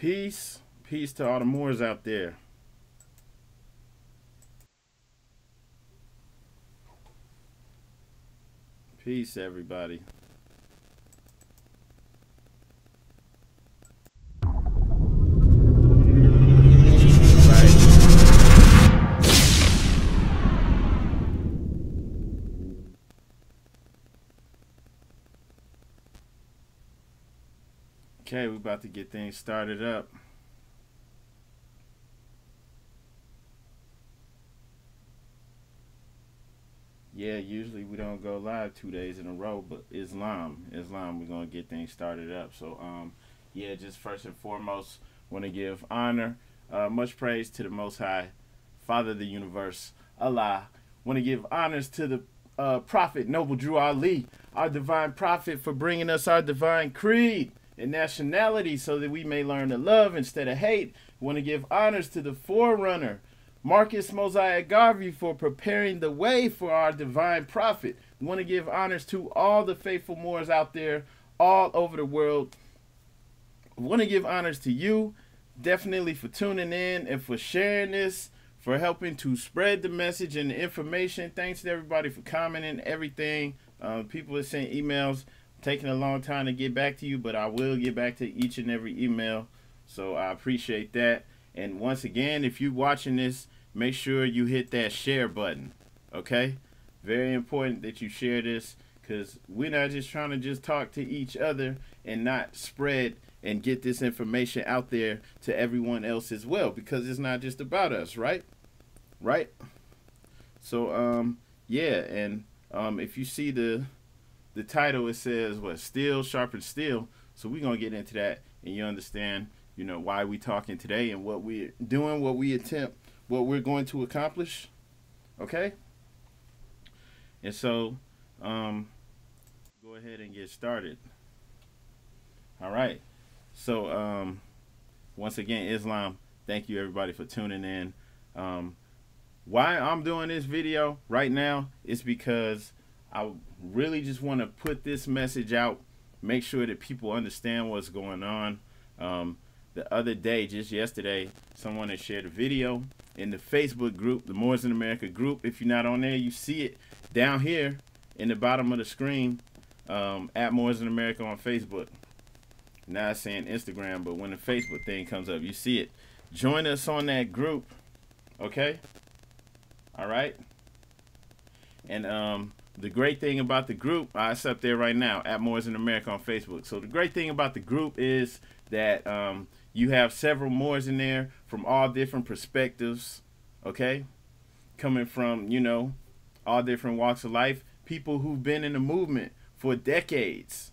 Peace. Peace to all the Moors out there. Peace, everybody. Okay, we're about to get things started up. Yeah, usually we don't go live 2 days in a row, but Islam, we're gonna get things started up. So, yeah, just first and foremost, want to give honor, much praise to the Most High, Father of the universe, Allah. Want to give honors to the Prophet Noble Drew Ali, our divine prophet, for bringing us our divine creed and nationality, so that we may learn to love instead of hate. Want to give honors to the forerunner, Marcus Mosiah Garvey, for preparing the way for our divine prophet. We want to give honors to all the faithful Moors out there all over the world. We want to give honors to you, definitely, for tuning in and for sharing this, for helping to spread the message and the information. Thanks to everybody for commenting, everything. People are sending emails. Taking a long time to get back to you, but I will get back to each and every email. So I appreciate that. And once again, if you're watching this, make sure you hit that share button. Okay? Very important that you share this, because we're not just trying to just talk to each other and not spread and get this information out there to everyone else as well, because it's not just about us, right? Right? So yeah, and if you see the title, it says what? Steel sharpens steel. So we're gonna get into that, and you understand, you know, why we talking today and what we're doing, what we're going to accomplish. Okay? And so go ahead and get started. All right. So once again, Islam, thank you everybody for tuning in. Why I'm doing this video right now is because I really just want to put this message out, make sure that people understand what's going on. The other day, just yesterday, someone had shared a video in the Facebook group, the Moors in America group. If you're not on there, you see it down here in the bottom of the screen, at Moors in America on Facebook. Now it's saying Instagram, but when the Facebook thing comes up, you see it. Join us on that group, okay? All right? And the great thing about the group, it's up there right now, at Moors in America on Facebook. So the great thing about the group is that you have several Moors in there from all different perspectives, okay? Coming from, you know, all different walks of life. People who've been in the movement for decades,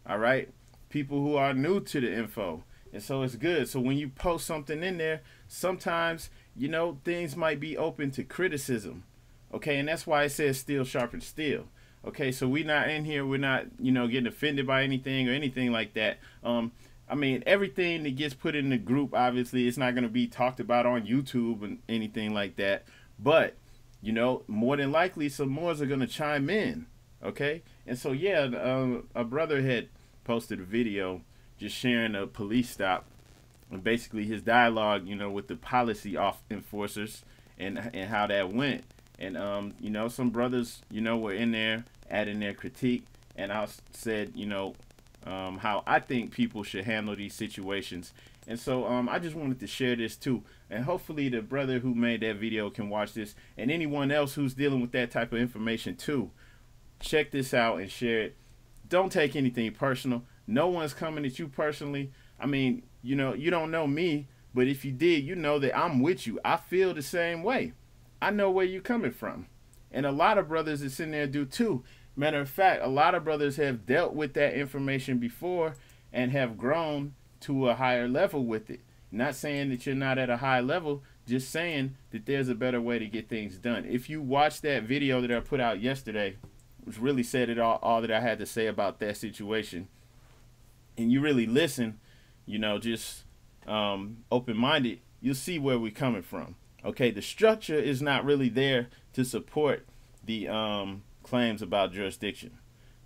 all right? People who are new to the info. And so it's good. So when you post something in there, sometimes, you know, things might be open to criticism. Okay, and that's why it says steel sharpens steel. Okay, so we're not in here, we're not, you know, getting offended by anything or anything like that. I mean, everything that gets put in the group, obviously, it's not going to be talked about on YouTube and anything like that. But, you know, more than likely, some Moors are going to chime in. Okay, and so, yeah, a brother had posted a video just sharing a police stop and basically his dialogue, you know, with the policy enforcers and how that went. And, you know, some brothers, you know, were in there adding their critique. And I said, you know, how I think people should handle these situations. And so I just wanted to share this too. And hopefully the brother who made that video can watch this. And anyone else who's dealing with that type of information too. Check this out and share it. Don't take anything personal. No one's coming at you personally. I mean, you know, you don't know me. But if you did, you know that I'm with you. I feel the same way. I know where you're coming from. And a lot of brothers that's in there do too. Matter of fact, a lot of brothers have dealt with that information before and have grown to a higher level with it. Not saying that you're not at a high level, just saying that there's a better way to get things done. If you watch that video that I put out yesterday, which really said it all that I had to say about that situation, and you really listen, you know, just open-minded, you'll see where we're coming from. Okay, the structure is not really there to support the claims about jurisdiction.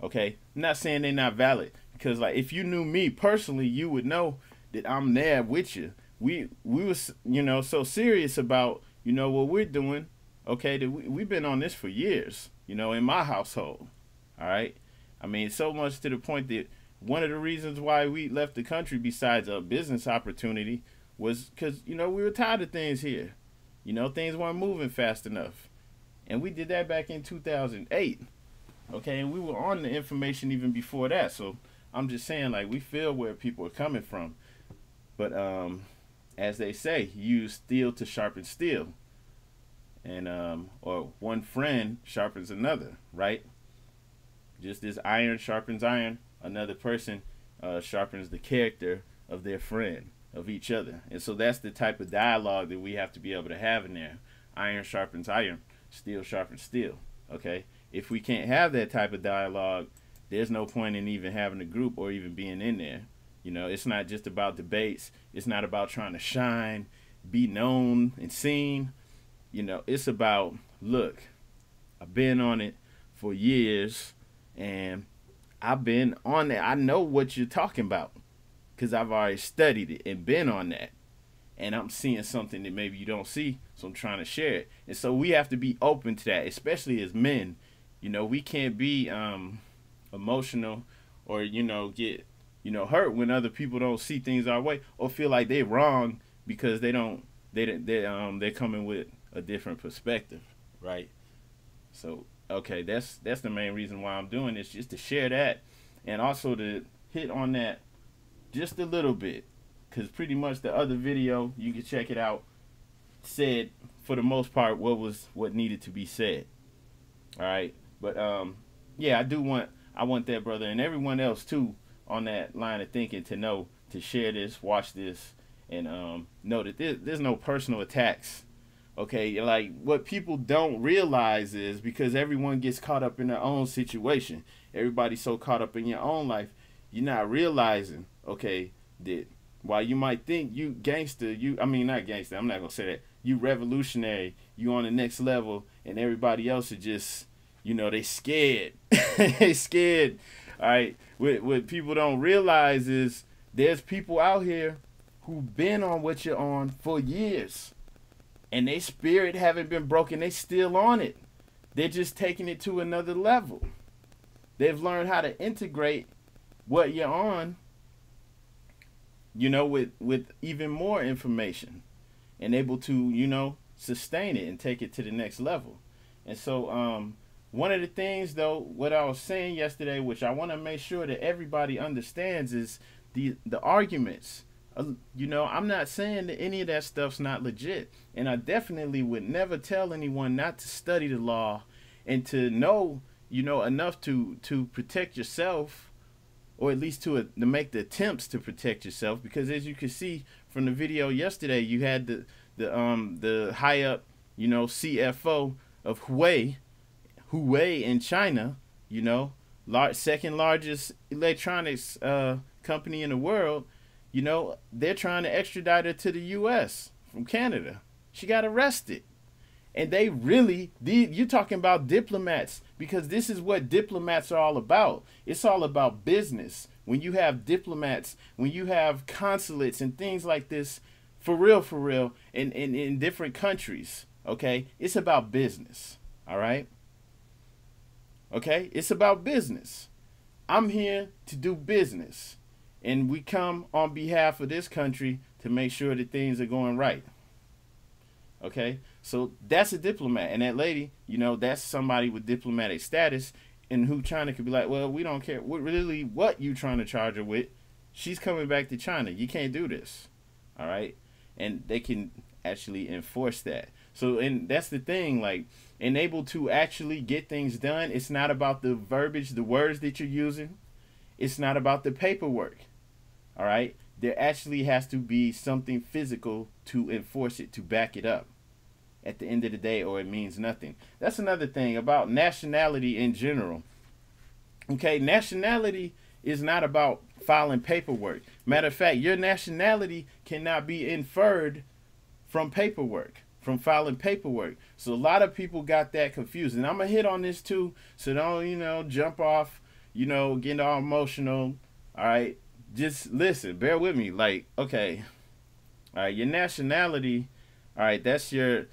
Okay, I'm not saying they're not valid, because like if you knew me personally, you would know that I'm there with you. We was, you know, so serious about, you know, what we're doing. Okay, that we've been on this for years, you know, in my household. All right. I mean, so much to the point that one of the reasons why we left the country, besides a business opportunity, was because, you know, we were tired of things here. You know, things weren't moving fast enough. And we did that back in 2008. Okay, and we were on the information even before that. So I'm just saying, like, we feel where people are coming from. But as they say, use steel to sharpen steel. And or one friend sharpens another, right? Just as iron sharpens iron, another person sharpens the character of their friend, of each other. And so that's the type of dialogue that we have to be able to have in there. Iron sharpens iron, steel sharpens steel. Okay? If we can't have that type of dialogue, there's no point in even having a group or even being in there. You know, it's not just about debates. It's not about trying to shine, be known and seen. You know, it's about, look, I've been on it for years, and I've been on that. I know what you're talking about because I've already studied it and been on that. And I'm seeing something that maybe you don't see, so I'm trying to share it. And so we have to be open to that, especially as men. You know, we can't be emotional or, you know, get, you know, hurt when other people don't see things our way or feel like they're wrong because they're coming with a different perspective, right? So, okay, that's the main reason why I'm doing this, just to share that and also to hit on that just a little bit, because pretty much the other video, you can check it out, said for the most part what needed to be said. All right, but yeah, I want that brother and everyone else too on that line of thinking to know to share this, watch this, and know that there's no personal attacks. Okay, like what people don't realize is because everyone gets caught up in their own situation. Everybody's so caught up in your own life, you're not realizing, okay, that while you might think you gangster, not gangster, I'm not gonna say that, you revolutionary, you on the next level, and everybody else are just, you know, they scared. They scared. All right. What people don't realize is there's people out here who've been on what you're on for years. And their spirit haven't been broken. They still on it. They're just taking it to another level. They've learned how to integrate what you're on, you know, with even more information and able to, you know, sustain it and take it to the next level. And so one of the things, though, what I was saying yesterday, which I want to make sure that everybody understands, is the arguments. You know, I'm not saying that any of that stuff's not legit. And I definitely would never tell anyone not to study the law and to know, you know, enough to protect yourself, or at least to make the attempts to protect yourself. Because as you can see from the video yesterday, you had the high up, you know, CFO of Huawei in China, you know, second largest electronics company in the world. You know, they're trying to extradite her to the U.S. from Canada. She got arrested. And they really, you're talking about diplomats, because this is what diplomats are all about. It's all about business. When you have diplomats, when you have consulates and things like this, for real, in different countries, okay? It's about business, all right? Okay? It's about business. I'm here to do business. And we come on behalf of this country to make sure that things are going right. Okay? So that's a diplomat. And that lady, you know, that's somebody with diplomatic status, and who China could be like, well, we don't care what you trying to charge her with. She's coming back to China. You can't do this. All right? And they can actually enforce that. So, and that's the thing, like, and able to actually get things done. It's not about the verbiage, the words that you're using. It's not about the paperwork. All right? There actually has to be something physical to enforce it, to back it up at the end of the day, or it means nothing. That's another thing about nationality in general. Okay, nationality is not about filing paperwork. Matter of fact, your nationality cannot be inferred from paperwork, from filing paperwork. So a lot of people got that confused. And I'm going to hit on this too, so don't, you know, jump off, you know, getting all emotional. All right? just listen, bear with me. Like, okay, all right, your nationality, all right, that's your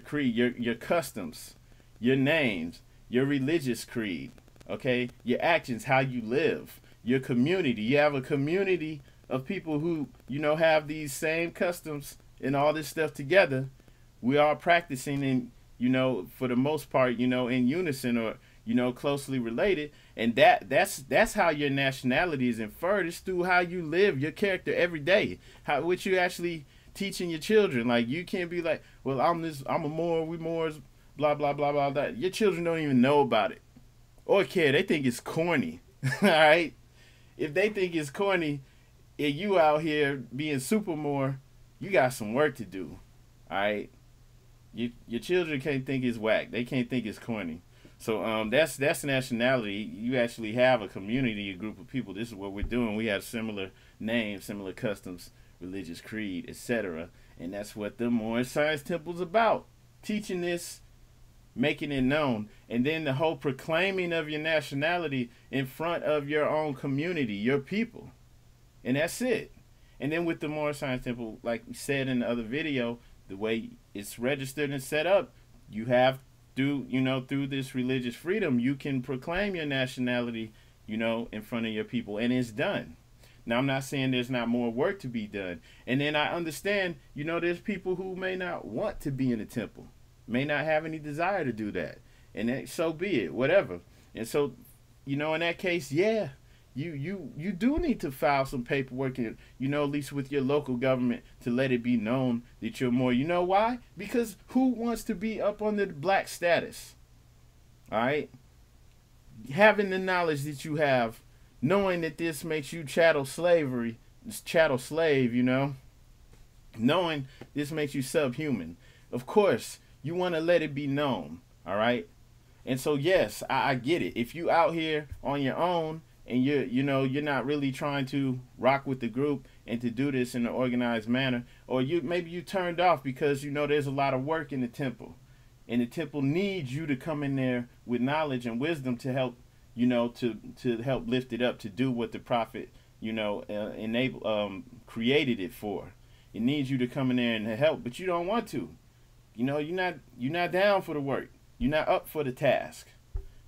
creed, your customs, your names, your religious creed, okay, your actions, how you live, your community. You have a community of people who have these same customs and all this stuff together. We are practicing in for the most part in unison or closely related, and that's how your nationality is inferred. It's through how you live your character every day, how what you actually teaching your children. Like, you can't be like, well, I'm a Moor, we Moors, blah blah blah blah blah. Your children don't even know about it or care. They think it's corny. All right, if they think it's corny and you out here being super Moor, you got some work to do. All right, your children can't think it's whack. They can't think it's corny. So that's nationality. You actually have a community, a group of people. This is what we're doing. We have similar names, similar customs, religious creed, etc. And that's what the Moorish Science Temple's about. Teaching this, making it known, and then the whole proclaiming of your nationality in front of your own community, your people. And that's it. And then with the Moorish Science Temple, like we said in the other video, the way it's registered and set up, you have through this religious freedom, you can proclaim your nationality, in front of your people, and it's done. Now, I'm not saying there's not more work to be done. And then I understand, there's people who may not want to be in the temple, may not have any desire to do that. And that, so be it, whatever. And so, in that case, yeah, you do need to file some paperwork, and at least with your local government, to let it be known that you're more. You know why? Because who wants to be up under the black status? All right, having the knowledge that you have, knowing that this makes you chattel slave, knowing this makes you subhuman. Of course, you want to let it be known. All right, and so yes, I get it. If you out here on your own, and you're not really trying to rock with the group and to do this in an organized manner, or maybe you turned off because there's a lot of work in the temple, and the temple needs you to come in there with knowledge and wisdom to help to help lift it up, to do what the prophet created it for. It needs you to come in there and help, but you don't want to. You're not down for the work. You're not up for the task,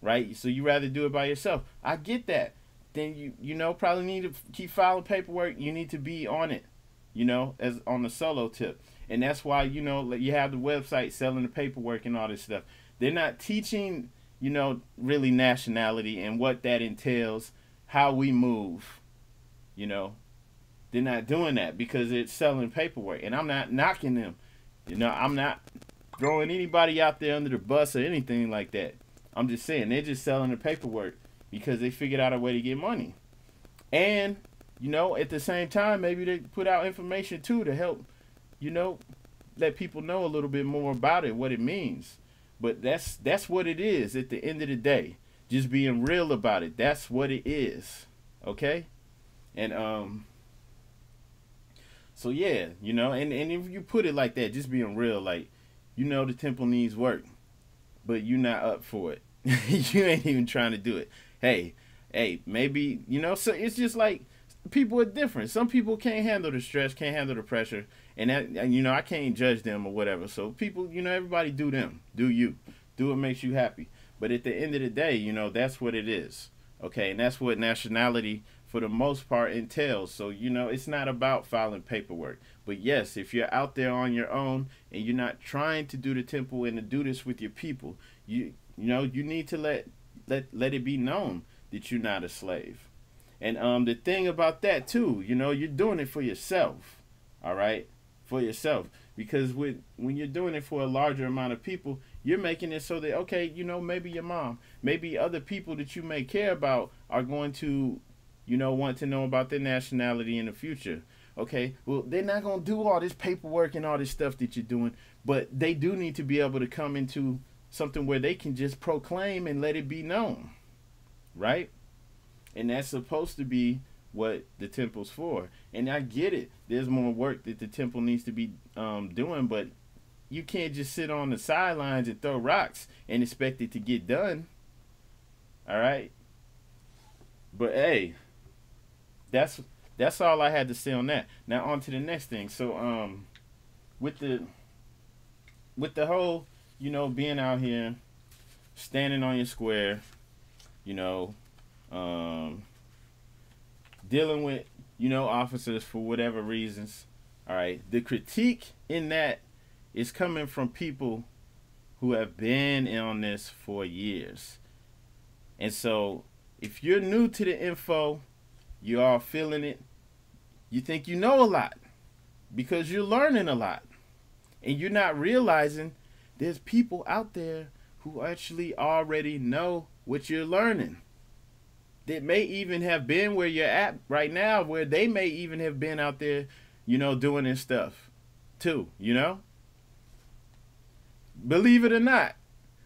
right? So you rather do it by yourself. I get that. Then you probably need to keep filing paperwork. You need to be on it, as on the solo tip. And that's why, you have the website selling the paperwork and all this stuff. They're not teaching, really nationality and what that entails, how we move, They're not doing that because it's selling paperwork. And I'm not knocking them. I'm not throwing anybody out there under the bus or anything like that. I'm just saying they're just selling the paperwork because they figured out a way to get money. And, at the same time, maybe they put out information too to help, let people know a little bit more about it, what it means. But that's what it is at the end of the day. Just being real about it. That's what it is. Okay? And so yeah, and if you put it like that, just being real, like, the temple needs work, but you're not up for it. You ain't even trying to do it. Hey, maybe, so it's just like people are different. Some people can't handle the stress, can't handle the pressure, and that, I can't judge them or whatever. So people, everybody do them. Do you. Do what makes you happy. But at the end of the day, that's what it is. Okay, and that's what nationality, for the most part, entails. So, it's not about filing paperwork. But yes, if you're out there on your own and you're not trying to do the temple and to do this with your people, you need to let it be known that you're not a slave. And the thing about that too, you're doing it for yourself. All right, for yourself, because when you're doing it for a larger amount of people, you're making it so that, okay, maybe your mom, maybe other people that you may care about are going to, want to know about their nationality in the future. Okay, well, they're not going to do all this paperwork and all this stuff that you're doing, but they do need to be able to come into something where they can just proclaim and let it be known, right? And that's supposed to be what the temple's for. And I get it. There's more work that the temple needs to be doing, but you can't just sit on the sidelines and throw rocks and expect it to get done. All right? But hey, that's that's all I had to say on that. Now on to the next thing. So with the whole, being out here, standing on your square, you know, um, dealing with, officers for whatever reasons. All right. The critique in that is coming from people who have been on this for years. And so if you're new to the info, you're all feeling it, you think you know a lot because you're learning a lot. And you're not realizing there's people out there who actually already know what you're learning. That may even have been where you're at right now, where they may even have been out there, doing this stuff too, Believe it or not.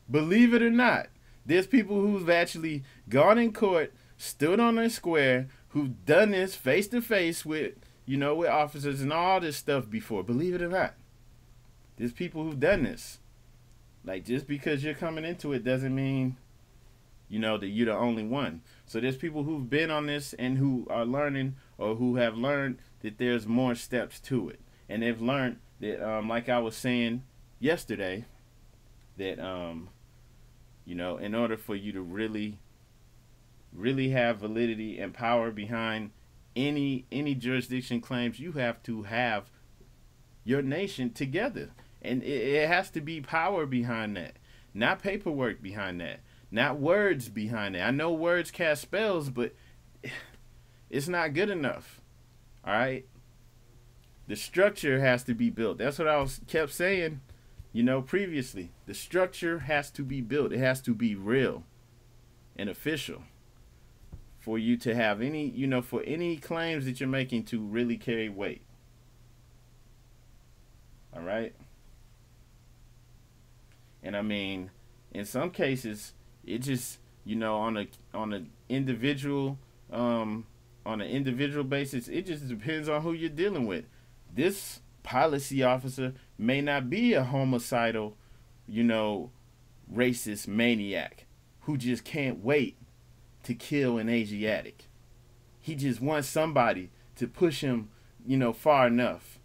Believe it or not. There's people who've actually gone in court, stood on a square, who've done this face to face with, with officers and all this stuff before. Believe it or not. There's people who've done this. Like, just because you're coming into it doesn't mean, that you're the only one. So there's people who've been on this and who are learning, or who have learned that there's more steps to it. And they've learned that, like I was saying yesterday, that, in order for you to really, really have validity and power behind any jurisdiction claims, you have to have your nation together. And it has to be power behind that, not paperwork behind that, not words behind it. I know words cast spells, but it's not good enough. All right? The structure has to be built. That's what I kept saying, previously. The structure has to be built. It has to be real and official for you to have any, for any claims that you're making to really carry weight. All right? And I mean, in some cases, it just, on an individual basis, it just depends on who you're dealing with. This policy officer may not be a homicidal, racist maniac who just can't wait to kill an Asiatic. He just wants somebody to push him, far enough,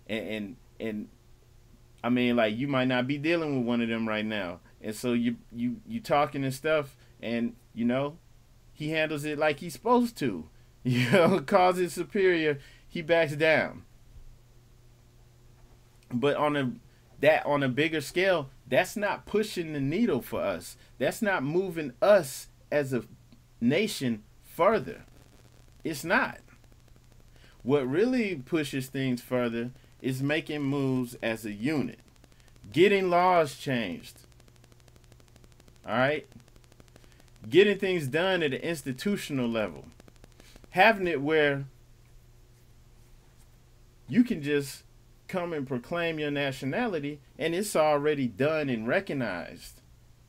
and I mean, like, you might not be dealing with one of them right now. And so you talking and stuff, and, he handles it like he's supposed to. Calls it superior, he backs down. But on a bigger scale, that's not pushing the needle for us. That's not moving us as a nation further. It's not. What really pushes things further is making moves as a unit, getting laws changed, all right, getting things done at an institutional level, having it where you can just come and proclaim your nationality and it's already done and recognized.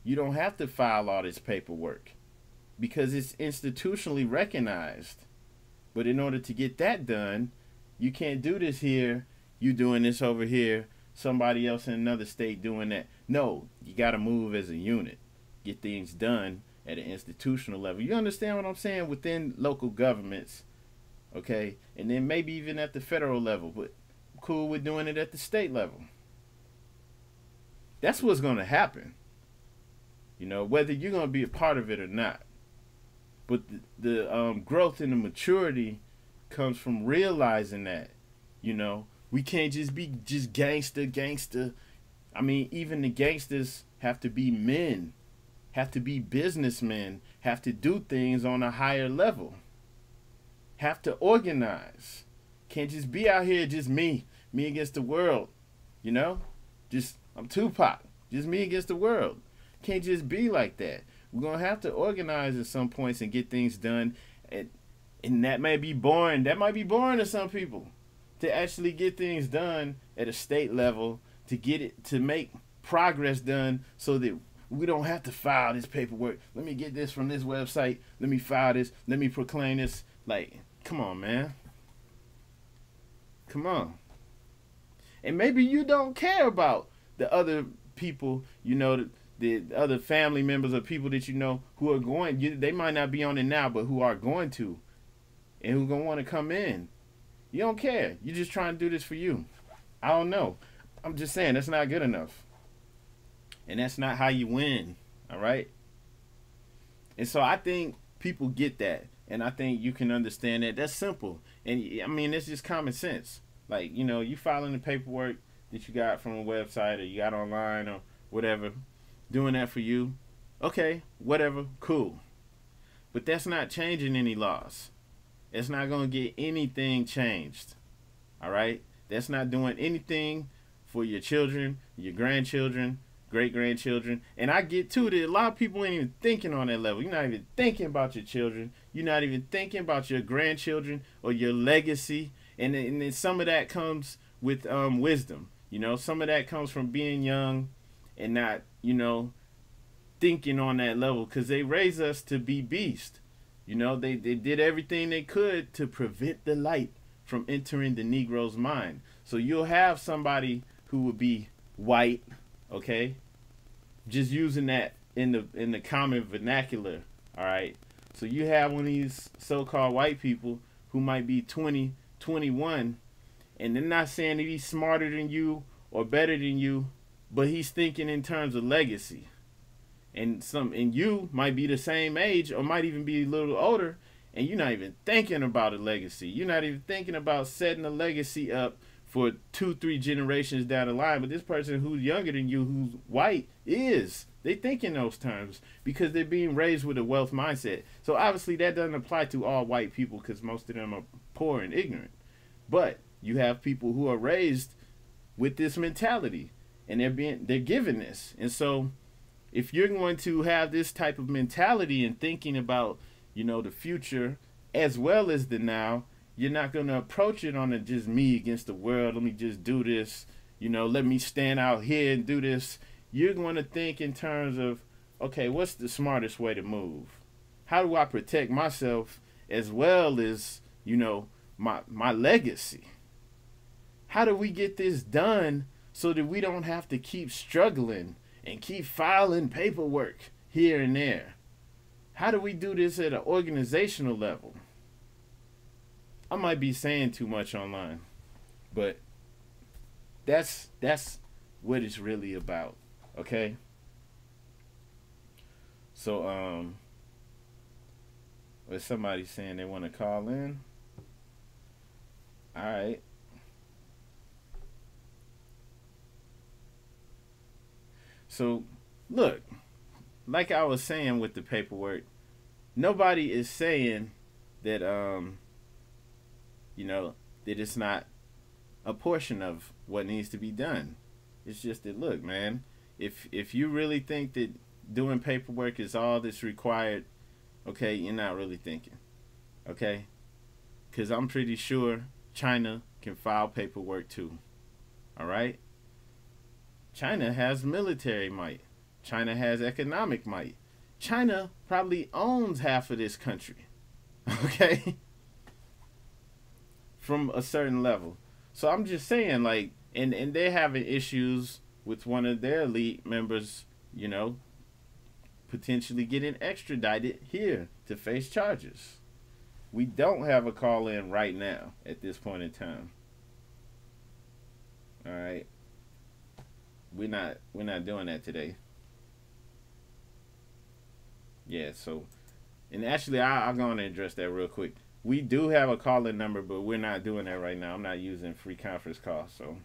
You don't have to file all this paperwork because it's institutionally recognized. But in order to get that done, you can't do this here, you doing this over here, somebody else in another state doing that. No, you got to move as a unit, get things done at an institutional level. You understand what I'm saying? Within local governments, okay? And then maybe even at the federal level, but I'm cool with doing it at the state level. That's what's going to happen, whether you're going to be a part of it or not. But the growth and the maturity comes from realizing that, we can't just be just gangster. I mean, even the gangsters have to be men, have to be businessmen, have to do things on a higher level, have to organize. Can't just be out here just me against the world, Just, I'm Tupac, just me against the world. Can't just be like that. We're going to have to organize at some points and get things done. And that may be boring. That might be boring to some people, to actually get things done at a state level, to make progress done so that we don't have to file this paperwork. Let me get this from this website. Let me file this. Let me proclaim this. Like, come on, man. Come on. And maybe you don't care about the other people, the other family members or people that you know who are they might not be on it now, but who are going to, and who gonna want to come in. You don't care. You're just trying to do this for you. I don't know. I'm just saying that's not good enough. And that's not how you win. All right? And so I think people get that. And I think you can understand that. That's simple. And I mean, it's just common sense. Like, you know, you filing the paperwork that you got from a website or you got online or whatever, doing that for you. Okay, whatever, cool. But that's not changing any laws. It's not going to get anything changed. All right? That's not doing anything for your children, your grandchildren, great-grandchildren. And I get to that a lot of people ain't even thinking on that level. You're not even thinking about your children. You're not even thinking about your grandchildren or your legacy. And then some of that comes with wisdom. You know, some of that comes from being young and not, you know, thinking on that level, because they raised us to be beasts. You know, they did everything they could to prevent the light from entering the Negro's mind. So you'll have somebody who would be white, okay, just using that in the common vernacular, all right? So you have one of these so-called white people who might be 20, 21, and they're not saying that he's smarter than you or better than you, but he's thinking in terms of legacy. And you might be the same age or might even be a little older, and you're not even thinking about a legacy. You're not even thinking about setting a legacy up for 2-3 generations down the line. But this person who's younger than you, who's white, they think in those terms because they're being raised with a wealth mindset. So obviously that doesn't apply to all white people, because most of them are poor and ignorant. But you have people who are raised with this mentality, and they're given this. And so if you're going to have this type of mentality and thinking about, you know, the future as well as the now, you're not going to approach it on a just me against the world. Let me just do this. You know, let me stand out here and do this. You're going to think in terms of, okay, what's the smartest way to move? How do I protect myself as well as, you know, my legacy? How do we get this done so that we don't have to keep struggling and keep filing paperwork here and there? How do we do this at an organizational level? I might be saying too much online, but that's what it's really about, okay? So, with somebody saying they want to call in, all right. So, look, like I was saying with the paperwork, nobody is saying that, you know, that it's not a portion of what needs to be done. It's just that, look, man, if you really think that doing paperwork is all that's required, okay, you're not really thinking, okay? Because I'm pretty sure China can file paperwork too, all right? China has military might. China has economic might. China probably owns half of this country, okay? From a certain level. So I'm just saying, like, and they're having issues with one of their elite members, you know, potentially getting extradited here to face charges. We don't have a call in right now at this point in time. All right. We're not doing that today. Yeah, so, and actually I'll go on and address that real quick. We do have a call-in number, but we're not doing that right now. I'm not using free conference calls, so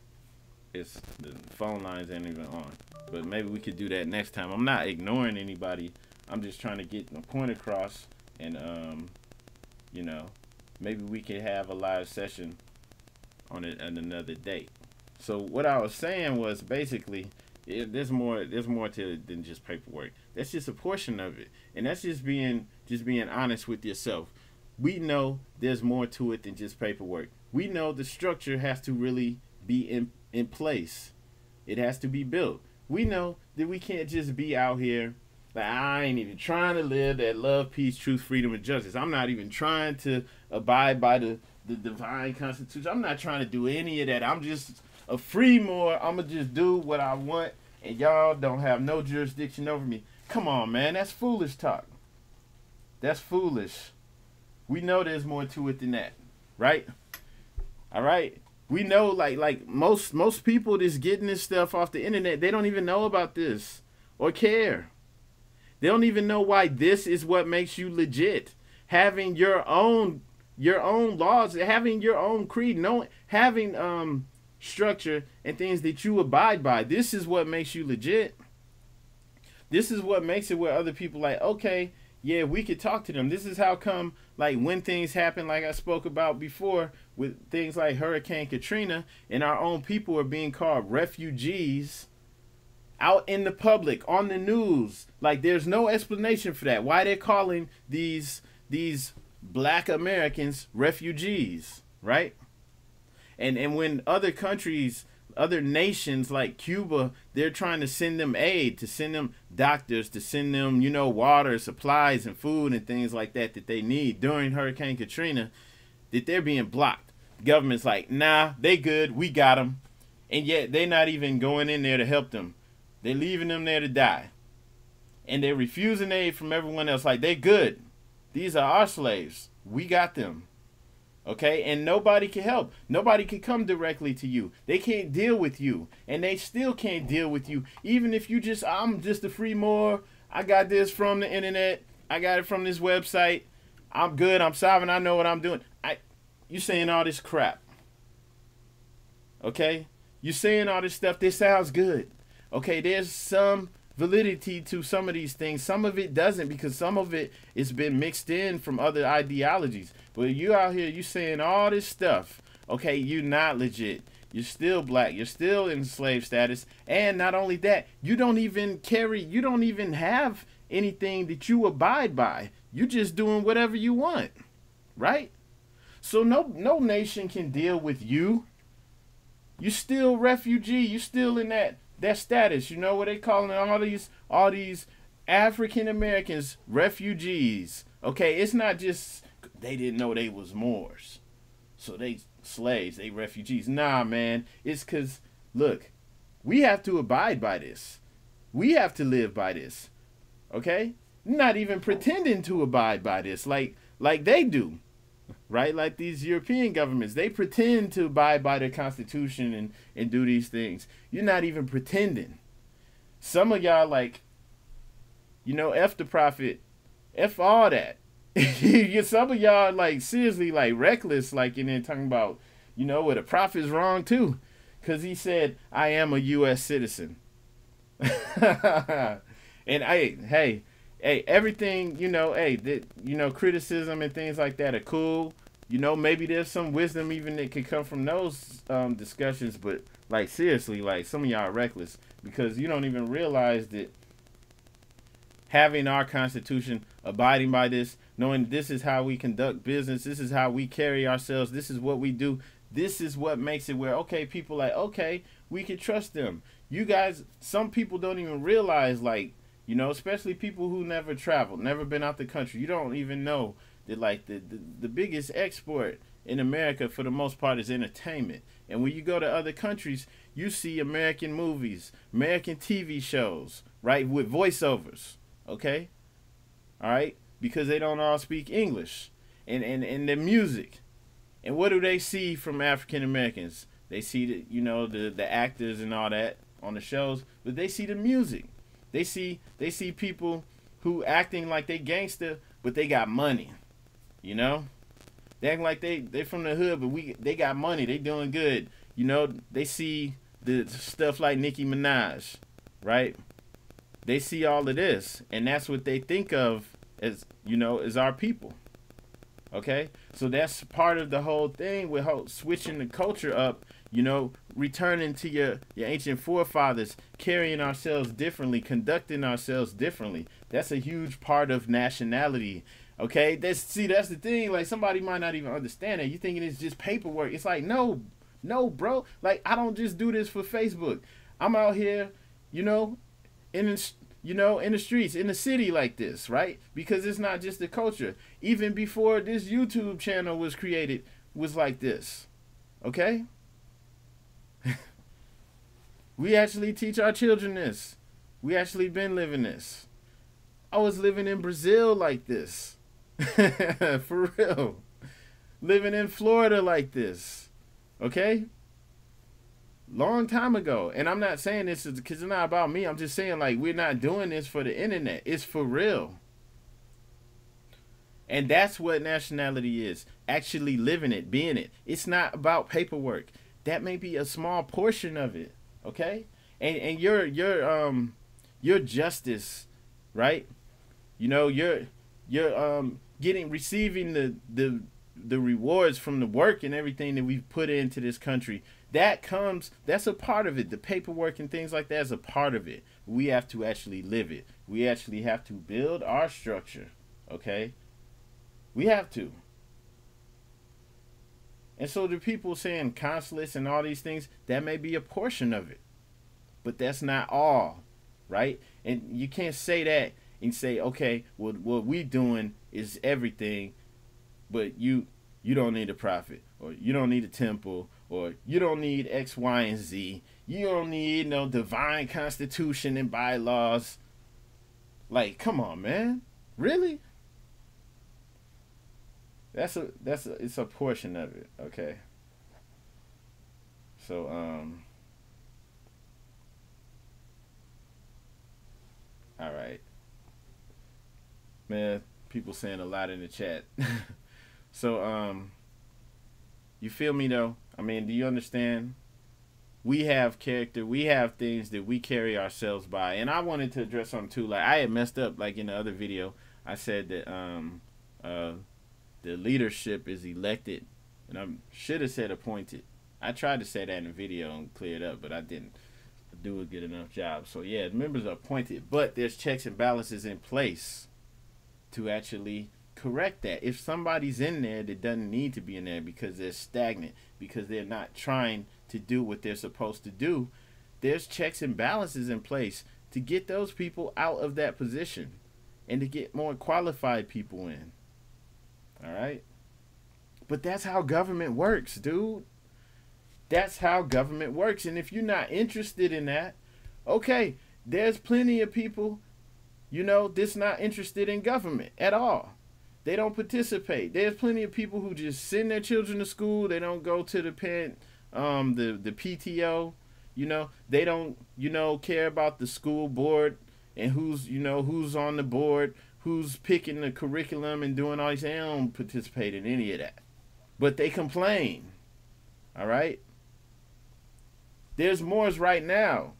it's the phone lines ain't even on. But maybe we could do that next time. I'm not ignoring anybody. I'm just trying to get the point across, and you know, maybe we could have a live session on it at another date. So what I was saying was basically, there's more to it than just paperwork. That's just a portion of it, and that's just being honest with yourself. We know there's more to it than just paperwork. We know the structure has to really be in place. It has to be built. We know that we can't just be out here like, I ain't even trying to live that love, peace, truth, freedom, and justice. I'm not even trying to abide by the divine constitution. I'm not trying to do any of that. I'm just a free Moor. I'm going to just do what I want, and y'all don't have no jurisdiction over me. Come on, man. That's foolish talk. That's foolish. We know there's more to it than that, right? All right. We know, like most people that's getting this stuff off the internet, they don't even know about this or care. They don't even know why this is what makes you legit. Having your own laws, having your own creed, having structure and things that you abide by. This is what makes you legit. This is what makes it where other people like, okay, yeah, we could talk to them. This is how come, like, when things happen, like I spoke about before, with things like Hurricane Katrina, and our own people are being called refugees out in the public, on the news. Like, there's no explanation for that. Why they're calling these black Americans refugees, right? And when other countries, other nations like Cuba, they're trying to send them aid, to send them doctors, to send them, water, supplies, and food and things like that they need during Hurricane Katrina, that they're being blocked. The government's like, nah, they good, we got them. And yet they're not even going in there to help them. They're leaving them there to die. And they're refusing aid from everyone else. Like, they good. These are our slaves. We got them. Okay? And nobody can help. Nobody can come directly to you. They can't deal with you. And they still can't deal with you. Even if I'm just a free Moor. I got this from the internet. I got it from this website. I'm good. I'm sovereign. I know what I'm doing. You saying all this crap. Okay? You saying all this stuff. This sounds good. Okay, there's some validity to some of these things. Some of it doesn't, because some of it has been mixed in from other ideologies. But you out here, you saying all this stuff. Okay, you're not legit. You're still black. You're still in slave status. And not only that, you don't even have anything that you abide by. You're just doing whatever you want. Right? So no nation can deal with you. You still refugee. You still in that status, what they calling all these African Americans refugees. Okay, it's not just they didn't know they was Moors, so they slaves, they refugees. Nah, man, it's because, look, we have to abide by this. We have to live by this. Okay, not even pretending to abide by this like they do. Right? Like these European governments, they pretend to abide by the Constitution and do these things. You're not even pretending. Some of y'all like, F the prophet, F all that. Some of y'all like seriously like reckless, like, and then talking about, where the prophet's wrong too. Because he said, I am a U.S. citizen. And hey, everything, criticism and things like that are cool. Maybe there's some wisdom even that could come from those discussions. But, like, seriously, like, some of y'all are reckless. Because you don't even realize that having our Constitution, abiding by this, knowing this is how we conduct business, this is how we carry ourselves, this is what we do, this is what makes it where, okay, people like, okay, we can trust them. You guys, some people don't even realize, like, especially people who never traveled, never been out the country. You don't even know that, like, the biggest export in America for the most part is entertainment. And when you go to other countries, you see American movies, American TV shows, right, with voiceovers, okay? All right? Because they don't all speak English. And the music. And what do they see from African Americans? They see the actors and all that on the shows, but they see the music. They see people who acting like they gangster, but they got money. They act like they from the hood, but they got money. They doing good. They see the stuff like Nicki Minaj, right? They see all of this, and that's what they think of as our people. Okay, so that's part of the whole thing with switching the culture up. Returning to your ancient forefathers, carrying ourselves differently, conducting ourselves differently. That's a huge part of nationality. Okay, that's the thing. Like, somebody might not even understand it. You thinking it's just paperwork. It's like, no, bro. Like, I don't just do this for Facebook. I'm out here, in the streets, in the city like this, right? Because it's not just the culture. Even before this YouTube channel was created, was like this. Okay? We actually teach our children this. We actually been living this. I was living in Brazil like this. For real. Living in Florida like this. Okay? Long time ago. And I'm not saying this because it's not about me. I'm just saying, like, we're not doing this for the internet. It's for real. And that's what nationality is. Actually living it, being it. It's not about paperwork. That may be a small portion of it. Okay? And your justice, right? You know, you're receiving the rewards from the work and everything that we've put into this country. That's a part of it. The paperwork and things like that is a part of it. We have to actually live it. We actually have to build our structure. Okay? We have to. And so the people saying consulates and all these things, that may be a portion of it. But that's not all, right? And you can't say that and say, okay, well, what we doing is everything, but you don't need a prophet, or you don't need a temple, or you don't need X, Y, and Z. You don't need no divine constitution and bylaws. Like, come on, man. Really? It's a portion of it, okay? So, all right. Man, people saying a lot in the chat. So, you feel me though? I mean, do you understand? We have character, we have things that we carry ourselves by. And I wanted to address something too. Like, I had messed up, like in the other video. I said that the leadership is elected, and I should have said appointed. I tried to say that in the video and clear it up, but I didn't do a good enough job. So yeah, the members are appointed, but there's checks and balances in place to actually correct that. If somebody's in there that doesn't need to be in there because they're stagnant, because they're not trying to do what they're supposed to do, there's checks and balances in place to get those people out of that position and to get more qualified people in. All right? But that's how government works, dude. That's how government works. And if you're not interested in that, okay, there's plenty of people, you know, that's not interested in government at all. They don't participate. There's plenty of people who just send their children to school. They don't go to the the PTO. You know, they don't, you know, care about the school board and who's on the board, who's picking the curriculum and doing all these. They don't participate in any of that. But they complain. All right? There's Moors right now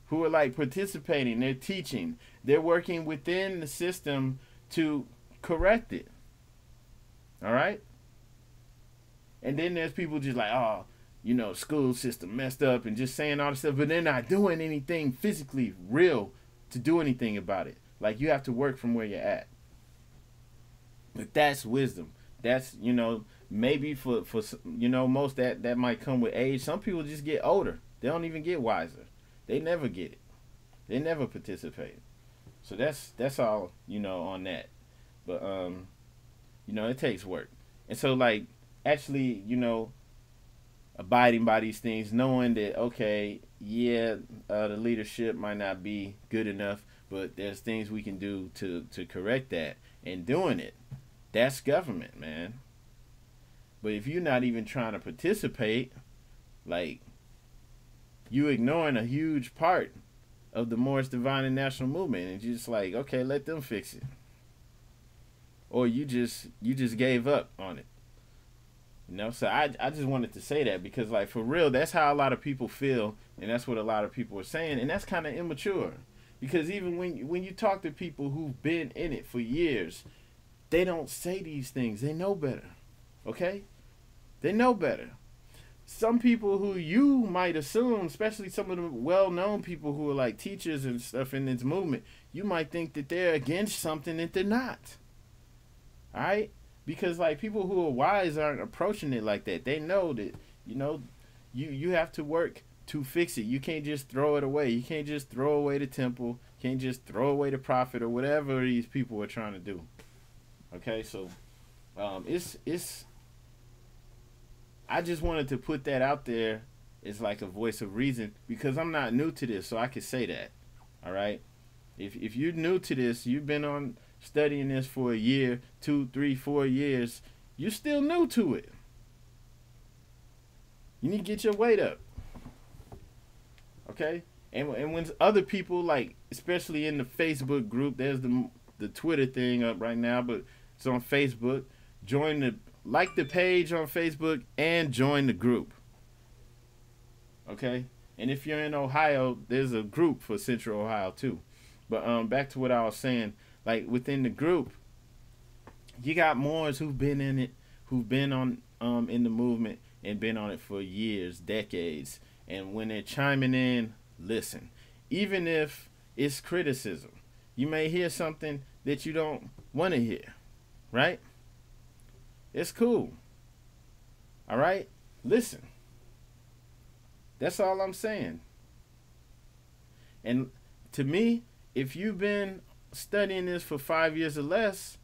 who are like participating. They're teaching. They're working within the system to correct it. All right? And then there's people just like, oh, you know, school system messed up and just saying all this stuff, but they're not doing anything physically real to do anything about it. Like, you have to work from where you're at. But that's wisdom. That's, you know, maybe for you know, most that might come with age. Some people just get older. They don't even get wiser. They never get it. They never participate. So that's all, you know, on that. But you know, it takes work. And so, like, actually, you know, abiding by these things, knowing that, okay, yeah, the leadership might not be good enough, but there's things we can do to correct that, and doing it. That's government, man. But if you're not even trying to participate, like, you ignoring a huge part of the Moorish Divine and National Movement, and you're just like, okay, let them fix it. Or you just gave up on it. You know, so I just wanted to say that because, like, for real, that's how a lot of people feel, and that's what a lot of people are saying, and that's kind of immature. Because even when you talk to people who've been in it for years, they don't say these things. They know better. Okay? They know better. Some people who you might assume, especially some of the well-known people who are like teachers and stuff in this movement, you might think that they're against something that they're not. All right? Because, like, people who are wise aren't approaching it like that. They know that, you know, you have to work to fix it. You can't just throw it away. You can't just throw away the temple. You can't just throw away the prophet or whatever these people are trying to do. Okay, so it's I just wanted to put that out there is like a voice of reason because I'm not new to this, so I can say that. All right. If you're new to this, you've been on studying this for a year, 2, 3, 4 years, you're still new to it. You need to get your weight up. Okay? And when other people, like, especially in the Facebook group, there's the Twitter thing up right now, but it's on Facebook. Like the page on Facebook and join the group. Okay? And if you're in Ohio, there's a group for Central Ohio too. But back to what I was saying, like within the group, you got Moors who've been in it, who've been on in the movement and been on it for years, decades. And when they're chiming in, listen. Even if it's criticism, you may hear something that you don't want to hear, right? It's cool. All right? Listen. That's all I'm saying. And to me, if you've been studying this for 5 years or less,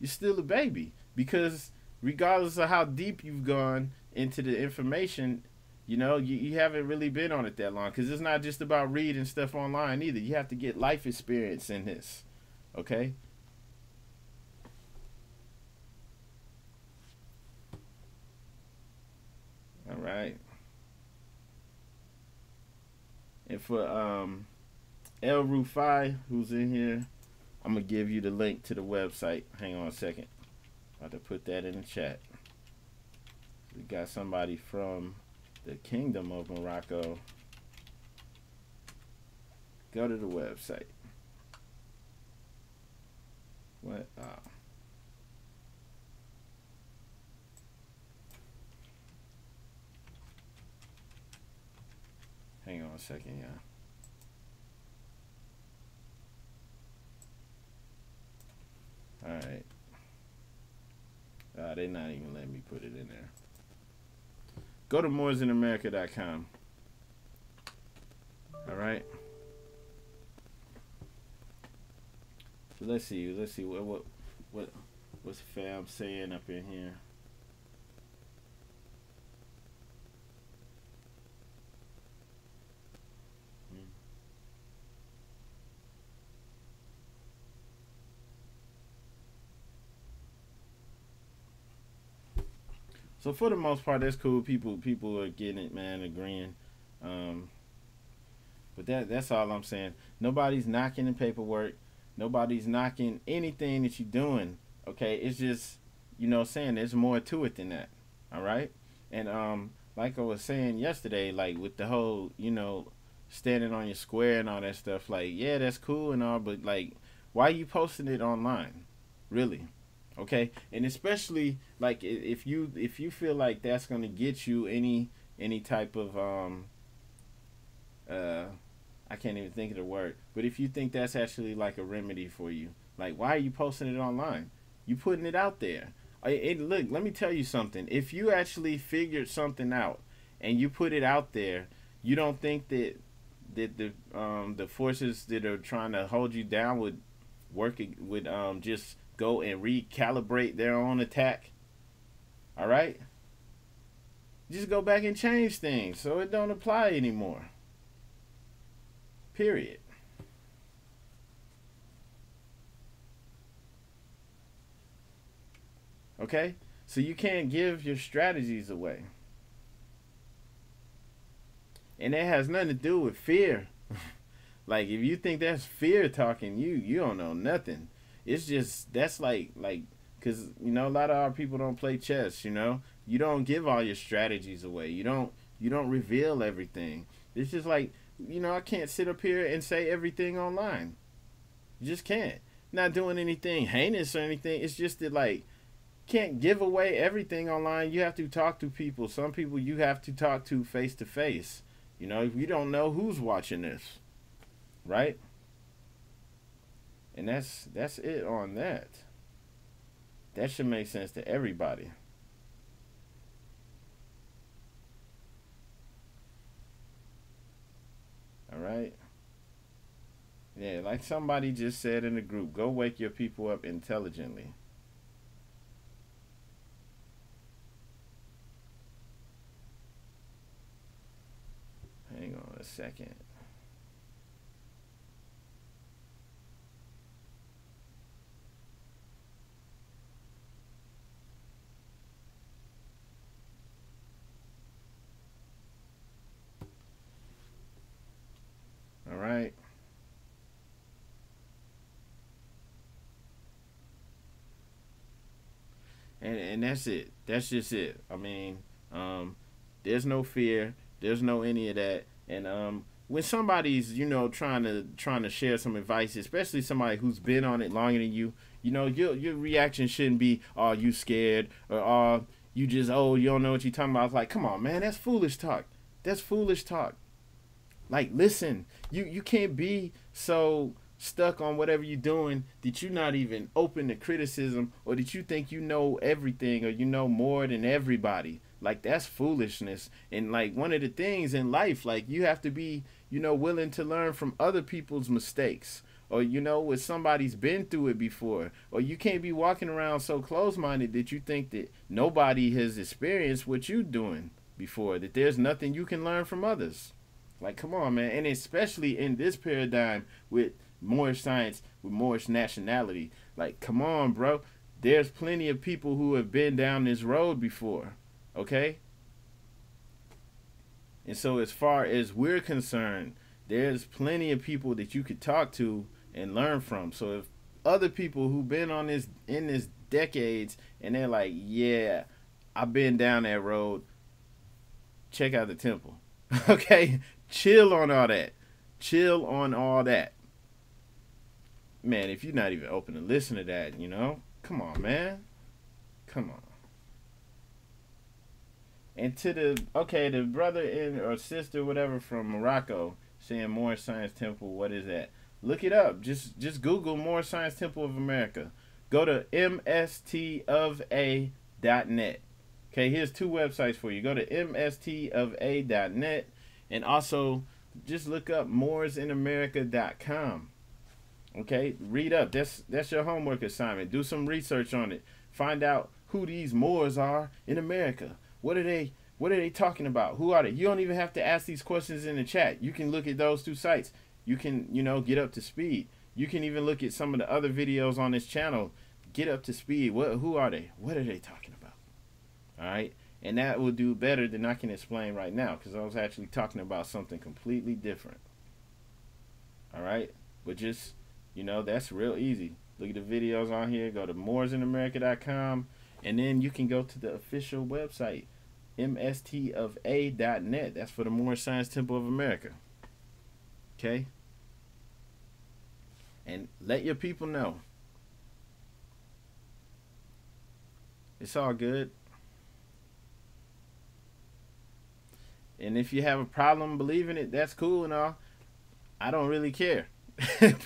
you're still a baby. Because regardless of how deep you've gone into the information, you haven't really been on it that long. Because it's not just about reading stuff online either. You have to get life experience in this. Okay? All right. And for El Rufai, who's in here, I'm going to give you the link to the website. Hang on a second. I'm about to put that in the chat. We got somebody from the Kingdom of Morocco. Go to the website. What? Hang on a second, y'all. Alright. They're not even letting me put it in there. Go to moorsinamerica.com. Alright. So let's see what's fam saying up in here. So for the most part, that's cool. People are getting it, man, agreeing. But that's all I'm saying. Nobody's knocking the paperwork. Nobody's knocking anything that you're doing. Okay, it's just saying there's more to it than that. All right, and like I was saying yesterday, like with the whole standing on your square and all that stuff. Like, yeah, that's cool and all, but like, why are you posting it online? Really? Okay, and especially like if you feel like that's gonna get you any type of I can't even think of the word, but if you think that's actually like a remedy for you, like why are you posting it online? You putting it out there. Look, let me tell you something. If you actually figured something out and you put it out there, you don't think that the forces that are trying to hold you down would just go and recalibrate their own attack? All right, just go back and change things so it don't apply anymore. Period. Okay, so you can't give your strategies away, and that has nothing to do with fear. Like if you think that's fear talking, you don't know nothing. It's just that's like because a lot of our people don't play chess. You don't give all your strategies away. You don't reveal everything. It's just like I can't sit up here and say everything online. You just can't. Not doing anything heinous or anything. It's just that like can't give away everything online. You have to talk to people. Some people you have to talk to face to face. If you don't know who's watching this, right? And that's it on that. That should make sense to everybody. All right? Yeah, like somebody just said in the group, go wake your people up intelligently. a second. All right. And that's it. That's just it. I mean, there's no fear. There's no any of that. And when somebody's trying to share some advice, especially somebody who's been on it longer than you, your reaction shouldn't be, oh, you scared, or oh, you just, oh, you don't know what you're talking about. It's like, come on, man, that's foolish talk. That's foolish talk. Like, listen, you can't be so stuck on whatever you're doing that you're not even open to criticism, or that you think you know everything, or you know more than everybody. Like, that's foolishness. And like, one of the things in life, like, you have to be, willing to learn from other people's mistakes, or if somebody's been through it before. Or you can't be walking around so close-minded that you think that nobody has experienced what you're doing before, that there's nothing you can learn from others. Like, come on, man. And especially in this paradigm with Moorish science, with Moorish nationality. Like, come on, bro. There's plenty of people who have been down this road before. Okay? And so as far as we're concerned, there's plenty of people that you could talk to and learn from. So if other people who've been on this in this decades, and they're like, yeah, I've been down that road, check out the temple. Okay? Chill on all that. Chill on all that. Man, if you're not even open to listen to that, come on, man. Come on. And to the brother or sister, whatever, from Morocco, saying Moorish Science Temple, what is that? Look it up. Just Google Moorish Science Temple of America. Go to mstofa.net. Okay, here's two websites for you. Go to mstofa.net, and also just look up moorsinamerica.com. Okay, read up. That's your homework assignment. Do some research on it. Find out who these Moors are in America. What are they talking about? Who are they? You don't even have to ask these questions in the chat. You can look at those two sites. You can, get up to speed. You can even look at some of the other videos on this channel. Get up to speed. Who are they? What are they talking about? All right? And that will do better than I can explain right now, because I was actually talking about something completely different. All right? But just, that's real easy. Look at the videos on here. Go to moorsinamerica.com, and then you can go to the official website, mstofa.net. That's for the Moorish Science Temple of America. Okay? And let your people know. It's all good. And if you have a problem believing it, that's cool and all. I don't really care.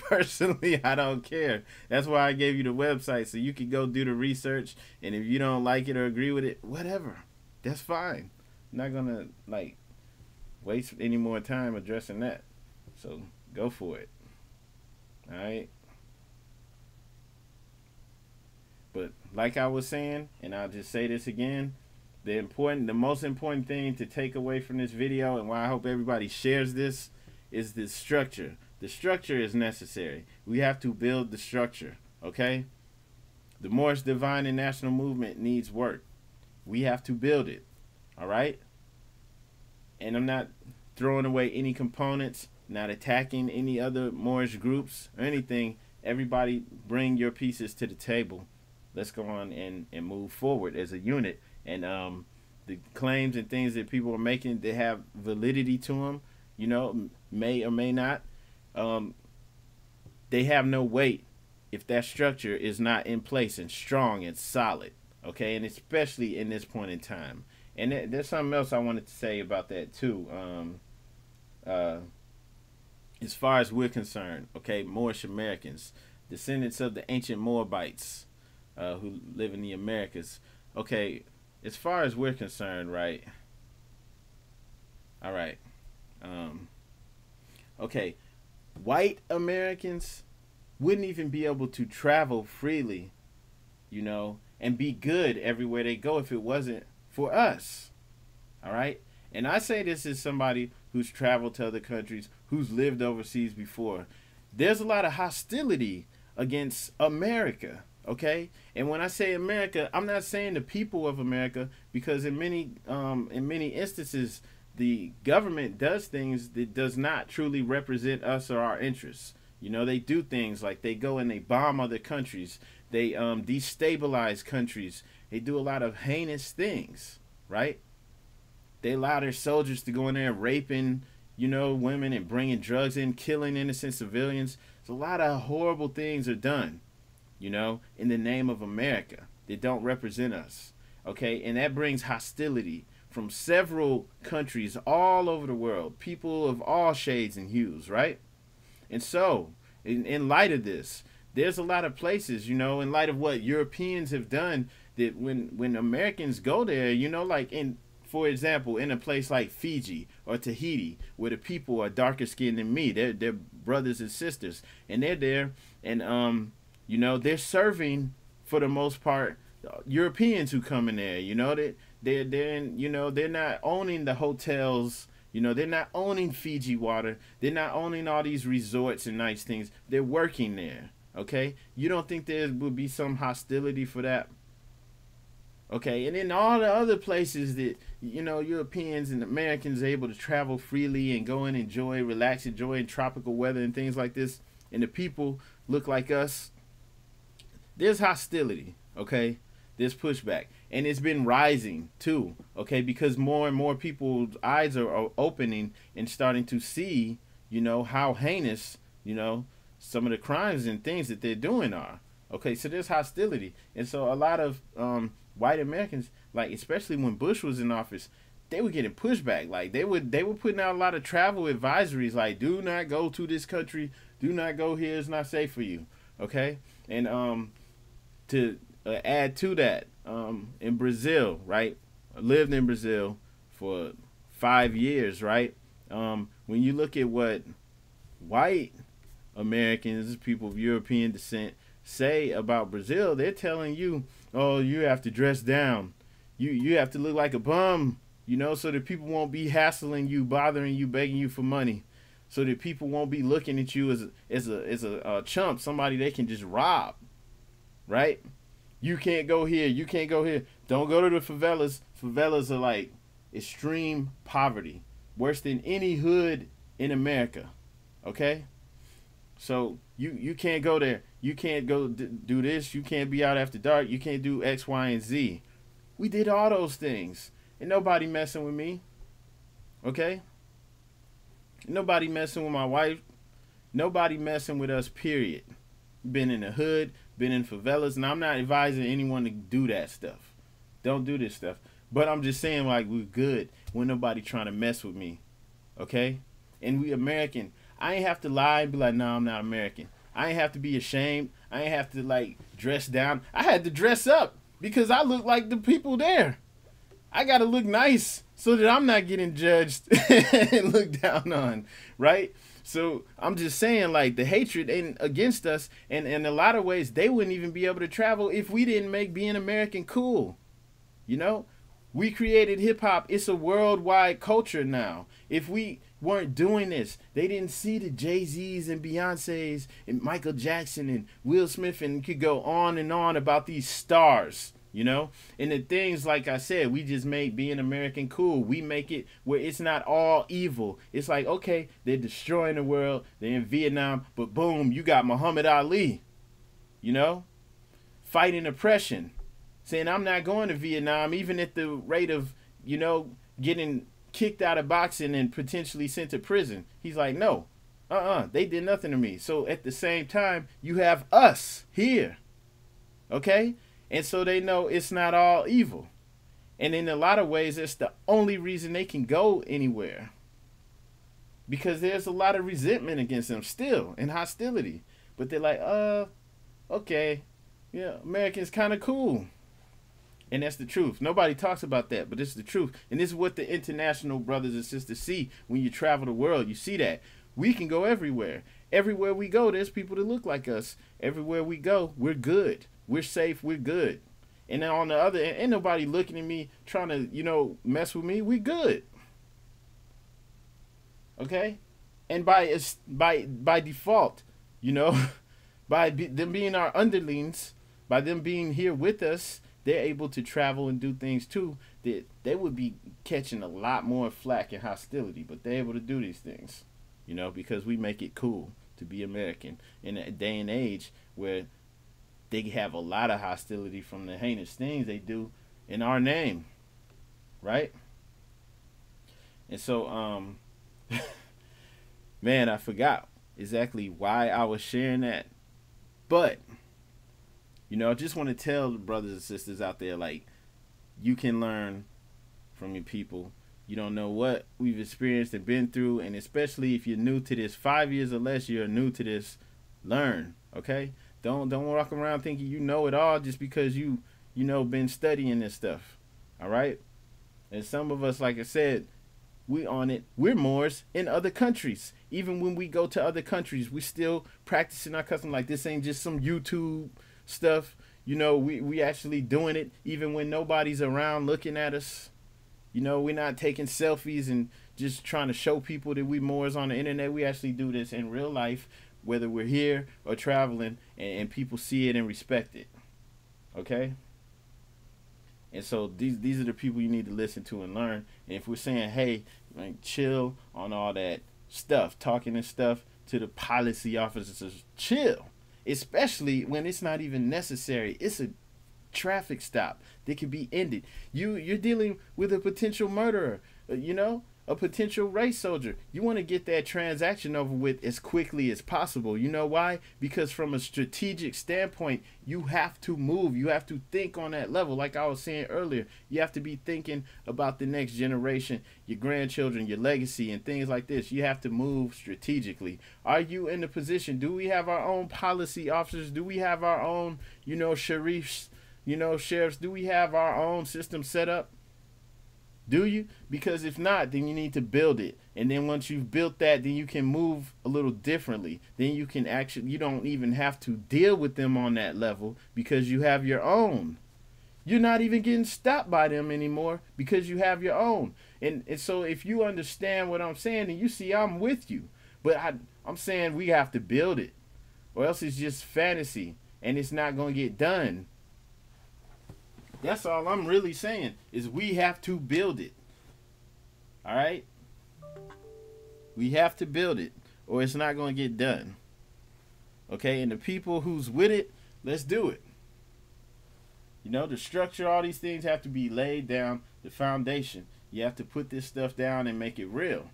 Personally, I don't care. That's why I gave you the website, so you could go do the research. And if you don't like it or agree with it, whatever. That's fine. I'm not going to, waste any more time addressing that. So go for it. All right? But like I was saying, and I'll just say this again, the most important thing to take away from this video, and why I hope everybody shares this, is the structure. The structure is necessary. We have to build the structure, okay? The Moorish Divine and National Movement needs work. We have to build it, all right? And I'm not throwing away any components, not attacking any other Moorish groups or anything. Everybody bring your pieces to the table. Let's go on and move forward as a unit. And the claims and things that people are making, they have validity to them, may or may not. They have no weight if that structure is not in place and strong and solid, okay? And especially in this point in time. And there's something else I wanted to say about that too. As far as we're concerned, okay, Moorish Americans, descendants of the ancient Moabites who live in the Americas. Okay, as far as we're concerned, right? All right. Okay, white Americans wouldn't even be able to travel freely, and be good everywhere they go if it wasn't for us. All right? And I say this as somebody who's traveled to other countries, who's lived overseas before. There's a lot of hostility against America. Okay, and when I say America, I'm not saying the people of America, because in many instances the government does things that does not truly represent us or our interests. You know, they do things like they go and they bomb other countries, they destabilize countries, they do a lot of heinous things, right? They allow their soldiers to go in there raping, you know, women and bringing drugs in, killing innocent civilians. So a lot of horrible things are done, you know, in the name of America that don't represent us. Okay, and that brings hostility from several countries all over the world, people of all shades and hues, right? And so, in light of this, there's a lot of places, you know, in light of what Europeans have done, that when Americans go there, you know, like for example, in a place like Fiji or Tahiti, where the people are darker skinned than me, they're brothers and sisters, and they're there, and you know, they're serving for the most part Europeans who come in there. You know, they're in, you know, they're not owning the hotels. You know, they're not owning Fiji water. They're not owning all these resorts and nice things. They're working there. Okay, you don't think there would be some hostility for that? Okay, and then all the other places that, you know, Europeans and Americans are able to travel freely and go and enjoy, relax, enjoy tropical weather and things like this, and the people look like us, there's hostility, okay? There's pushback. And it's been rising too, okay? Because more and more people's eyes are opening and starting to see, you know, how heinous, you know, some of the crimes and things that they're doing are. Okay, so there's hostility. And so a lot of white Americans, like especially when Bush was in office, they were getting pushback. Like they were putting out a lot of travel advisories, like do not go to this country, do not go here, it's not safe for you. Okay, and to add to that, in Brazil, right? I lived in Brazil for 5 years, right? When you look at what white Americans, people of European descent, say about Brazil, they're telling you, oh, you have to dress down, you have to look like a bum, you know, so that people won't be hassling you, bothering you, begging you for money, so that people won't be looking at you as a chump, somebody they can just rob, right? You can't go here, you can't go here, don't go to the favelas. Favelas are like extreme poverty, worse than any hood in America. Okay, so you can't go there, you can't go do this, you can't be out after dark, you can't do X, Y, and Z. We did all those things, and nobody messing with me. Okay, nobody messing with my wife, nobody messing with us, period. Been in the hood, been in favelas, and I'm not advising anyone to do that stuff. Don't do this stuff. But I'm just saying, like, we're good when nobody trying to mess with me. Okay? And we American. I ain't have to lie and be like, no, I'm not American. I ain't have to be ashamed. I ain't have to, like, dress down. I had to dress up because I look like the people there. I got to look nice so that I'm not getting judged and looked down on, right? So I'm just saying, like, the hatred against us, and in a lot of ways, they wouldn't even be able to travel if we didn't make being American cool. You know, we created hip hop. It's a worldwide culture now. If we weren't doing this, they didn't see the Jay-Z's and Beyonce's and Michael Jackson and Will Smith, and could go on and on about these stars. You know, and the things, like I said, we just make being American cool. We make it where it's not all evil. It's like, okay, they're destroying the world, they're in Vietnam, but boom, you got Muhammad Ali, you know, fighting oppression, saying I'm not going to Vietnam, even at the rate of, you know, getting kicked out of boxing and potentially sent to prison. He's like, no, they did nothing to me. So at the same time, you have us here, okay? And so they know it's not all evil. And in a lot of ways, it's the only reason they can go anywhere. Because there's a lot of resentment against them still, and hostility. But they're like, okay, yeah, Americans kind of cool. And that's the truth. Nobody talks about that, but it's the truth. And this is what the international brothers and sisters see when you travel the world. You see that. We can go everywhere. Everywhere we go, there's people that look like us. Everywhere we go, we're good. We're safe, we're good. And then on the other end, ain't nobody looking at me trying to, you know, mess with me. We good. Okay, and by default, you know, them being our underlings, by them being here with us, they're able to travel and do things too. That they would be catching a lot more flack and hostility, but they're able to do these things, you know, because we make it cool to be American in a day and age where they have a lot of hostility from the heinous things they do in our name, right? And so, man, I forgot exactly why I was sharing that, but you know, I just want to tell the brothers and sisters out there, like, you can learn from your people. You don't know what we've experienced and been through, and especially if you're new to this, 5 years or less, you're new to this. Learn, okay? Don't walk around thinking you know it all just because you know been studying this stuff. All right? And some of us, like I said, we on it. We're Moors in other countries. Even when we go to other countries, we still practicing our custom. Like, this ain't just some YouTube stuff. You know, we actually doing it even when nobody's around looking at us. You know, we're not taking selfies and just trying to show people that we Moors on the internet. We actually do this in real life, whether we're here or traveling, and people see it and respect it. Okay? And so these are the people you need to listen to and learn. And if we're saying, hey, like, chill on all that stuff, talking and stuff to the policy officers, chill. Especially when it's not even necessary. It's a traffic stop that can be ended. You're dealing with a potential murderer, you know, a potential race soldier. You want to get that transaction over with as quickly as possible. You know why? Because from a strategic standpoint, you have to move. You have to think on that level. Like I was saying earlier, you have to be thinking about the next generation, your grandchildren, your legacy, and things like this. You have to move strategically. Are you in the position? Do we have our own policy officers? Do we have our own, you know, sheriffs, you know, sheriffs? Do we have our own system set up? Do you? Because if not, then you need to build it. And then once you've built that, then you can move a little differently. Then you can actually, you don't even have to deal with them on that level because you have your own. You're not even getting stopped by them anymore because you have your own. And so if you understand what I'm saying, then you see I'm with you. But I'm saying we have to build it, or else it's just fantasy and it's not going to get done. That's all I'm really saying, is we have to build it. All right? We have to build it, or it's not going to get done. Okay? And the people who's with it, let's do it. You know, the structure, all these things have to be laid down, the foundation. You have to put this stuff down and make it real.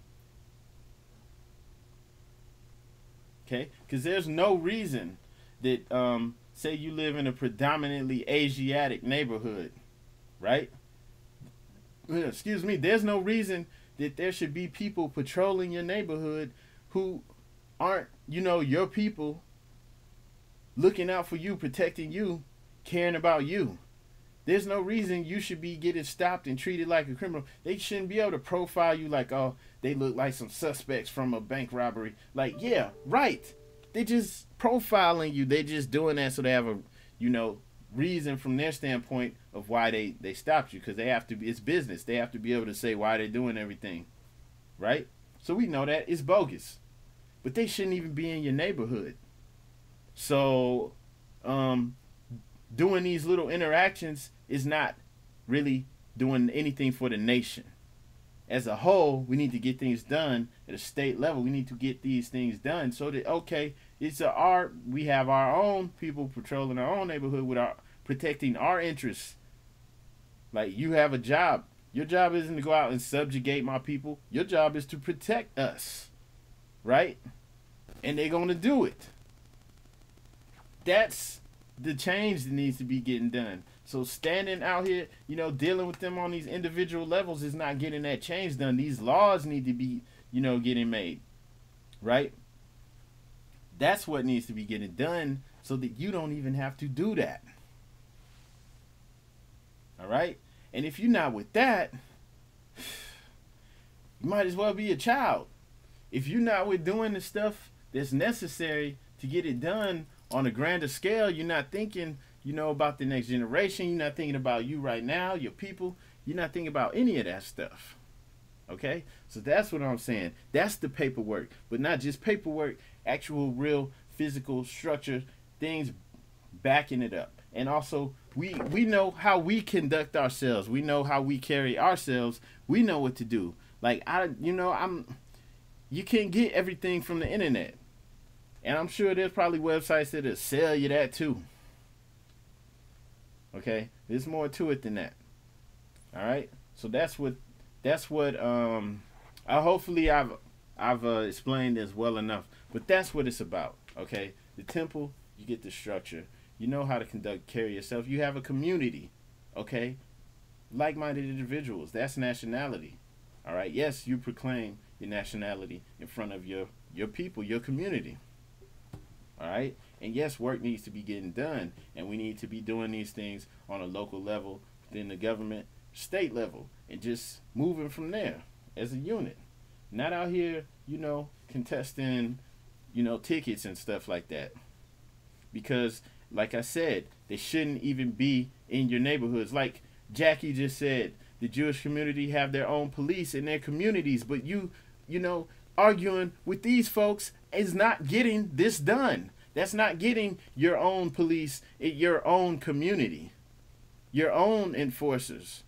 Okay? Because there's no reason that, say you live in a predominantly Asiatic neighborhood, right? Excuse me, there's no reason that there should be people patrolling your neighborhood who aren't, you know, your people, looking out for you, protecting you, caring about you. There's no reason you should be getting stopped and treated like a criminal. They shouldn't be able to profile you like, oh, they look like some suspects from a bank robbery. Like, yeah, right. They just profiling you. They just doing that so they have a, you know, reason from their standpoint of why they stopped you, because they have to be, it's business. They have to be able to say why they're doing everything, right? So we know that it's bogus, but they shouldn't even be in your neighborhood. So doing these little interactions is not really doing anything for the nation. As a whole, we need to get things done at a state level. We need to get these things done so that, okay, we have our own people patrolling our own neighborhood with our protecting our interests. Like, you have a job. Your job isn't to go out and subjugate my people. Your job is to protect us, right? And they're going to do it. That's the change that needs to be getting done. So standing out here, you know, dealing with them on these individual levels is not getting that change done. These laws need to be, you know, getting made, right? That's what needs to be getting done so that you don't even have to do that. All right? And if you're not with that, you might as well be a child. If you're not with doing the stuff that's necessary to get it done on a grander scale, you're not thinking, you know, about the next generation. You're not thinking about you right now, your people. You're not thinking about any of that stuff. Okay, so that's what I'm saying. That's the paperwork, but not just paperwork. Actual, real, physical structure, things backing it up, and also we know how we conduct ourselves. We know how we carry ourselves. We know what to do. Like you can't get everything from the internet, and I'm sure there's probably websites that'll sell you that too. Okay, there's more to it than that. All right, so that's what hopefully I've explained this well enough, but that's what it's about. Okay, the temple, you get the structure, you know how to carry yourself, you have a community. Okay, like-minded individuals, that's nationality. All right, yes, you proclaim your nationality in front of your people, your community. All right, and yes, work needs to be getting done, and we need to be doing these things on a local level, within the government, state level, and just moving from there as a unit. Not out here, contesting, tickets and stuff like that. Because, like I said, they shouldn't even be in your neighborhoods. Like Jackie just said, the Jewish community have their own police in their communities, but arguing with these folks is not getting this done. That's not getting your own police in your own community, your own enforcers.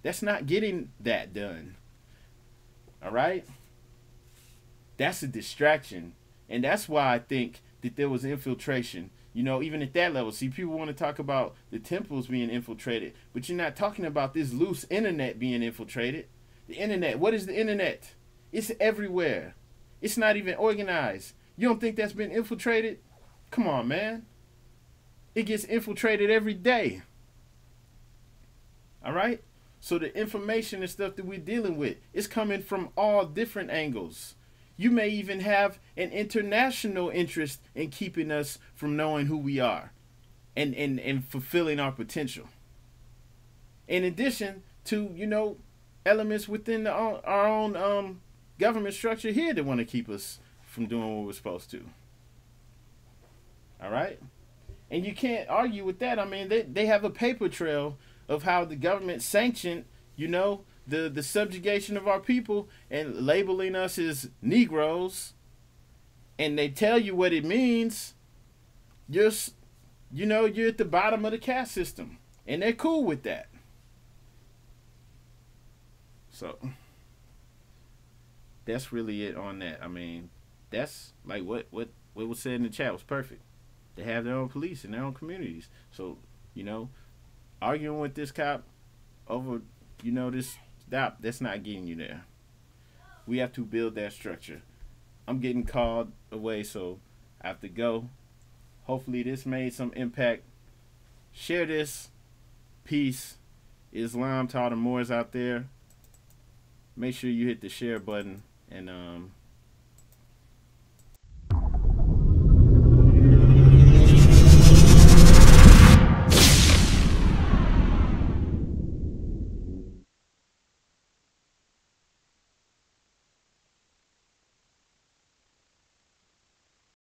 That's not getting that done. All right? That's a distraction. And that's why I think that there was infiltration. Even at that level. See, people want to talk about the temples being infiltrated, but you're not talking about this loose internet being infiltrated. The internet, what is the internet? It's everywhere. It's not even organized. You don't think that's been infiltrated? Come on, man. It gets infiltrated every day. All right? So the information and stuff that we're dealing with is coming from all different angles. You may even have an international interest in keeping us from knowing who we are and fulfilling our potential. In addition to, elements within our own government structure here that want to keep us from doing what we're supposed to. All right? And you can't argue with that. I mean, they have a paper trail of how the government sanctioned, the subjugation of our people and labeling us as Negroes. And they tell you what it means. You're at the bottom of the caste system. And they're cool with that. So that's really it on that. I mean, that's like what was said in the chat was perfect. They have their own police in their own communities. So, arguing with this cop over, this stop, that's not getting you there. We have to build that structure. I'm getting called away, so I have to go. Hopefully this made some impact. Share this. Peace. Islam to all the Moors out there. Make sure you hit the share button and